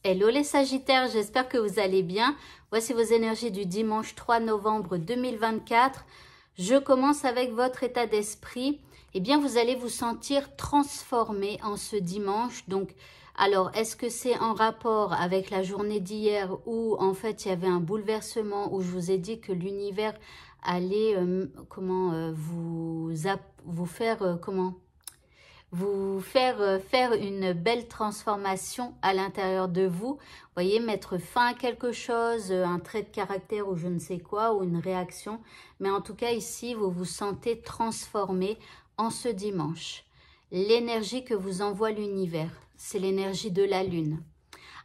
Hello les Sagittaires, j'espère que vous allez bien. Voici vos énergies du dimanche 3 novembre 2024. Je commence avec votre état d'esprit. Eh bien, vous allez vous sentir transformé en ce dimanche. Donc, alors, est-ce que c'est en rapport avec la journée d'hier où, en fait, il y avait un bouleversement où je vous ai dit que l'univers allait, vous faire, faire une belle transformation à l'intérieur de vous. Vous voyez, mettre fin à quelque chose, un trait de caractère ou je ne sais quoi, ou une réaction. Mais en tout cas, ici, vous vous sentez transformé en ce dimanche. L'énergie que vous envoie l'univers, c'est l'énergie de la lune.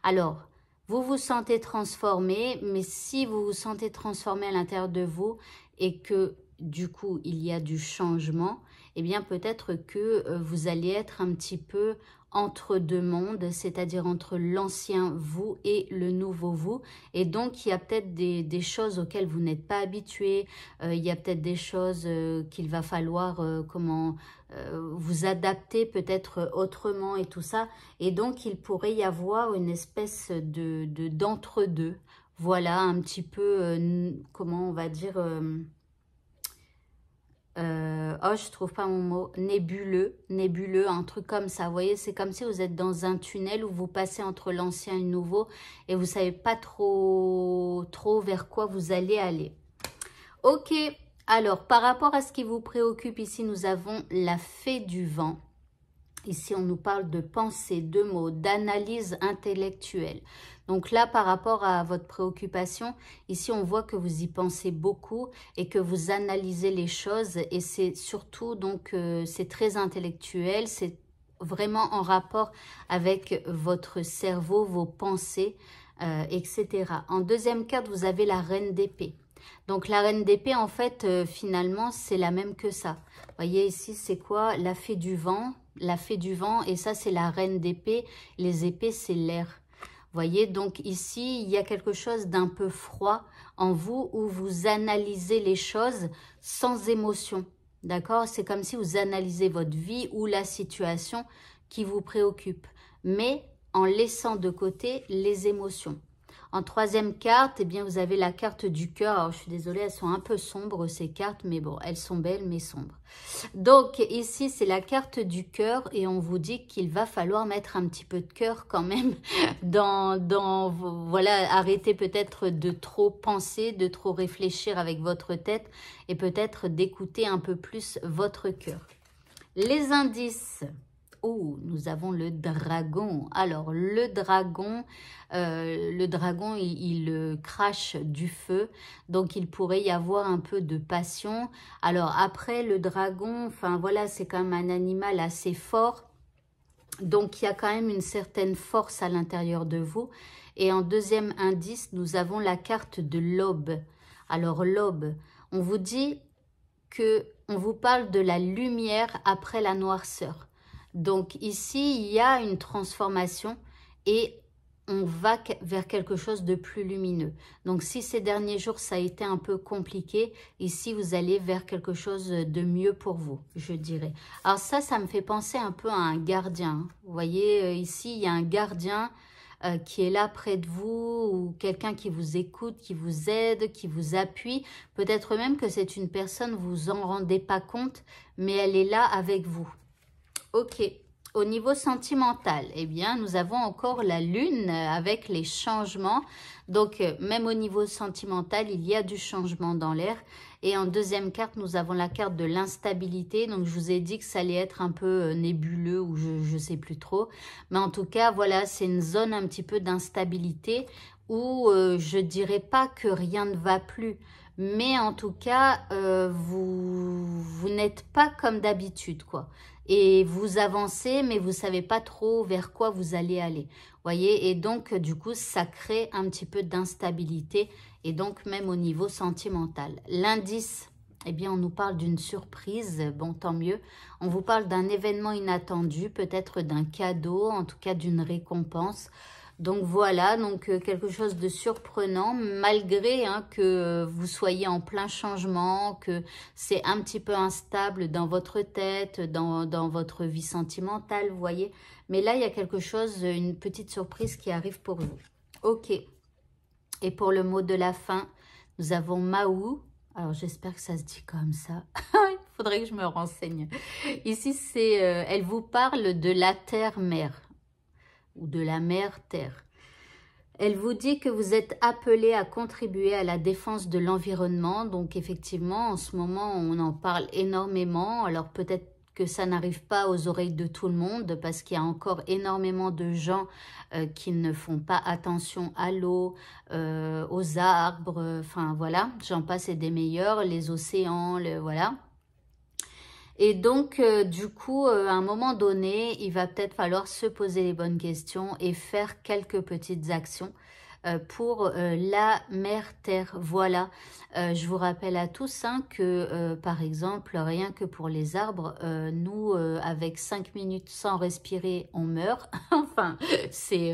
Alors, vous vous sentez transformé, mais si vous vous sentez transformé à l'intérieur de vous et que du coup, il y a du changement, eh bien peut-être que vous allez être un petit peu entre deux mondes, c'est-à-dire entre l'ancien vous et le nouveau vous. Et donc, il y a peut-être des choses auxquelles vous n'êtes pas habitué, il y a peut-être des choses qu'il va falloir vous adapter peut-être autrement et tout ça. Et donc, il pourrait y avoir une espèce d'entre-deux. Voilà, un petit peu, comment on va dire... oh, je trouve pas mon mot, nébuleux, un truc comme ça. Vous voyez, c'est comme si vous êtes dans un tunnel où vous passez entre l'ancien et le nouveau et vous savez pas trop vers quoi vous allez aller. Ok, alors par rapport à ce qui vous préoccupe, ici nous avons la fée du vent. Ici, on nous parle de pensée, de mots, d'analyse intellectuelle. Donc là, par rapport à votre préoccupation, ici, on voit que vous y pensez beaucoup et que vous analysez les choses. Et c'est surtout, donc, c'est très intellectuel, c'est vraiment en rapport avec votre cerveau, vos pensées, etc. En deuxième carte, vous avez la reine d'épée. Donc la reine d'épée, en fait, finalement, c'est la même que ça. Vous voyez ici, c'est quoi? La fée du vent. La fée du vent, et ça, c'est la reine d'épée. Les épées, c'est l'air. Vous voyez, donc ici, il y a quelque chose d'un peu froid en vous où vous analysez les choses sans émotion. D'accord? C'est comme si vous analysez votre vie ou la situation qui vous préoccupe, mais en laissant de côté les émotions. En troisième carte, eh bien, vous avez la carte du cœur. Alors, je suis désolée, elles sont un peu sombres, ces cartes, mais bon, elles sont belles, mais sombres. Donc, ici, c'est la carte du cœur et on vous dit qu'il va falloir mettre un petit peu de cœur quand même voilà, arrêtez peut-être de trop penser, de trop réfléchir avec votre tête et peut-être d'écouter un peu plus votre cœur. Les indices. Oh, nous avons le dragon. Alors, le dragon, il crache du feu. Donc, il pourrait y avoir un peu de passion. Alors, après, le dragon, enfin, voilà, c'est quand même un animal assez fort. Donc, il y a quand même une certaine force à l'intérieur de vous. Et en deuxième indice, nous avons la carte de l'aube. Alors, l'aube, on vous dit que on vous parle de la lumière après la noirceur. Donc ici, il y a une transformation et on va vers quelque chose de plus lumineux. Donc si ces derniers jours, ça a été un peu compliqué, ici, vous allez vers quelque chose de mieux pour vous, je dirais. Alors ça me fait penser un peu à un gardien. Vous voyez, ici, il y a un gardien qui est là près de vous ou quelqu'un qui vous écoute, qui vous aide, qui vous appuie. Peut-être même que c'est une personne, vous vous en rendez pas compte, mais elle est là avec vous. Ok. Au niveau sentimental, eh bien, nous avons encore la lune avec les changements. Donc, même au niveau sentimental, il y a du changement dans l'air. Et en deuxième carte, nous avons la carte de l'instabilité. Donc, je vous ai dit que ça allait être un peu nébuleux ou je ne sais plus trop. Mais en tout cas, voilà, c'est une zone un petit peu d'instabilité où je ne dirais pas que rien ne va plus. Mais en tout cas, vous n'êtes pas comme d'habitude, quoi. Et vous avancez, mais vous ne savez pas trop vers quoi vous allez aller. Voyez, et donc, du coup, ça crée un petit peu d'instabilité, et donc même au niveau sentimental. L'indice, eh bien, on nous parle d'une surprise, bon, tant mieux. On vous parle d'un événement inattendu, peut-être d'un cadeau, en tout cas d'une récompense. Donc voilà, donc quelque chose de surprenant, malgré que vous soyez en plein changement, que c'est un petit peu instable dans votre tête, dans votre vie sentimentale, vous voyez. Mais là, il y a quelque chose, une petite surprise qui arrive pour vous. Ok. Et pour le mot de la fin, nous avons Mahou. Alors, j'espère que ça se dit comme ça. Il faudrait que je me renseigne. Ici, c'est, elle vous parle de la terre-mère ou de la mère-terre. Elle vous dit que vous êtes appelé à contribuer à la défense de l'environnement. Donc, effectivement, en ce moment, on en parle énormément. Alors, peut-être que ça n'arrive pas aux oreilles de tout le monde parce qu'il y a encore énormément de gens qui ne font pas attention à l'eau, aux arbres, enfin voilà, j'en passe et des meilleurs, les océans, voilà. Et donc, du coup, à un moment donné, il va peut-être falloir se poser les bonnes questions et faire quelques petites actions pour la mère Terre. Voilà, je vous rappelle à tous que, par exemple, rien que pour les arbres, nous, avec 5 minutes sans respirer, on meurt. Enfin, c'est...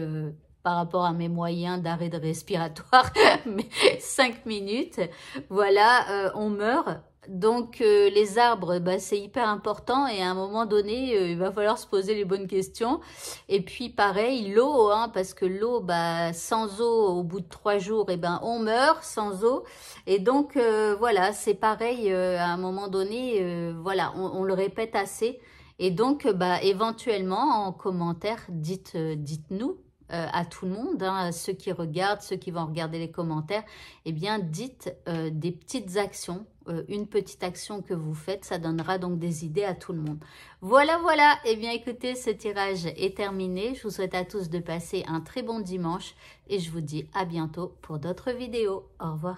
par rapport à mes moyens d'arrêt de respiratoire, mais 5 minutes, voilà, on meurt. Donc, les arbres, bah, c'est hyper important et à un moment donné, il va falloir se poser les bonnes questions. Et puis, pareil, l'eau, parce que l'eau, bah, sans eau, au bout de 3 jours, eh ben, on meurt sans eau. Et donc, voilà, c'est pareil, à un moment donné, voilà, on le répète assez. Et donc, bah, éventuellement, en commentaire, dites-nous. À tout le monde, à ceux qui regardent, ceux qui vont regarder les commentaires, eh bien, dites des petites actions, une petite action que vous faites, ça donnera donc des idées à tout le monde. Voilà, voilà, eh bien, écoutez, ce tirage est terminé. Je vous souhaite à tous de passer un très bon dimanche et je vous dis à bientôt pour d'autres vidéos. Au revoir.